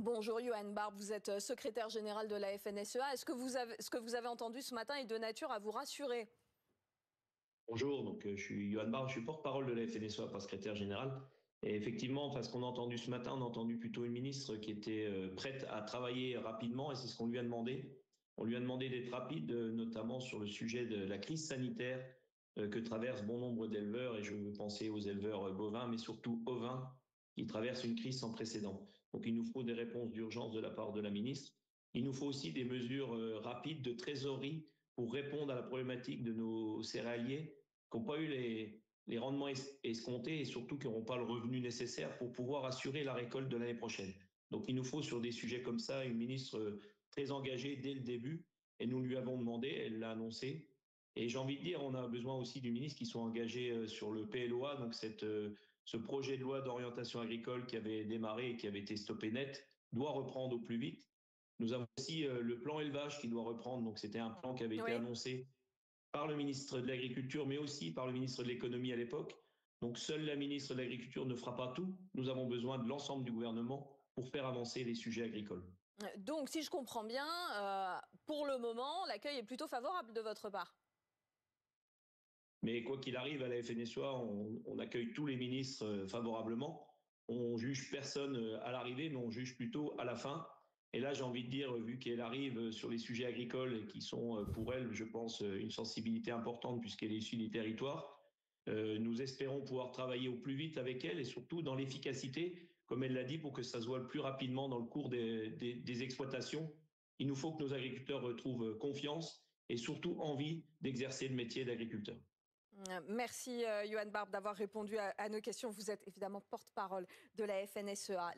Bonjour Johan Barbe, vous êtes secrétaire général de la FNSEA. Est-ce que ce que vous avez entendu ce matin est de nature à vous rassurer? Bonjour, je suis Johan Barre, je suis porte-parole de la FNSEA, pas secrétaire général. Et effectivement, enfin, ce qu'on a entendu ce matin, on a entendu plutôt une ministre qui était prête à travailler rapidement et c'est ce qu'on lui a demandé. On lui a demandé d'être rapide, notamment sur le sujet de la crise sanitaire que traverse bon nombre d'éleveurs, et je veux penser aux éleveurs bovins, mais surtout ovins, qui traversent une crise sans précédent. Donc il nous faut des réponses d'urgence de la part de la ministre. Il nous faut aussi des mesures rapides de trésorerie pour répondre à la problématique de nos céréaliers qui n'ont pas eu les rendements escomptés et surtout qui n'auront pas le revenu nécessaire pour pouvoir assurer la récolte de l'année prochaine. Donc il nous faut sur des sujets comme ça une ministre très engagée dès le début et nous lui avons demandé, elle l'a annoncé. Et j'ai envie de dire, on a besoin aussi d'une ministre qui soit engagée sur le PLOA, donc ce projet de loi d'orientation agricole qui avait démarré et qui avait été stoppé net, doit reprendre au plus vite. Nous avons aussi le plan élevage qui doit reprendre, donc c'était un plan qui avait été Oui. annoncé par le ministre de l'Agriculture, mais aussi par le ministre de l'Économie à l'époque. Donc seule la ministre de l'Agriculture ne fera pas tout. Nous avons besoin de l'ensemble du gouvernement pour faire avancer les sujets agricoles. Donc si je comprends bien, pour le moment, l'accueil est plutôt favorable de votre part. Mais quoi qu'il arrive, à la FNSEA, on accueille tous les ministres favorablement. On juge personne à l'arrivée, mais on juge plutôt à la fin. Et là, j'ai envie de dire, vu qu'elle arrive sur les sujets agricoles et qui sont pour elle, je pense, une sensibilité importante puisqu'elle est issue des territoires, nous espérons pouvoir travailler au plus vite avec elle et surtout dans l'efficacité, comme elle l'a dit, pour que ça se voit le plus rapidement dans le cours des exploitations. Il nous faut que nos agriculteurs retrouvent confiance et surtout envie d'exercer le métier d'agriculteur. Merci Johan Barbe d'avoir répondu à nos questions. Vous êtes évidemment porte-parole de la FNSEA.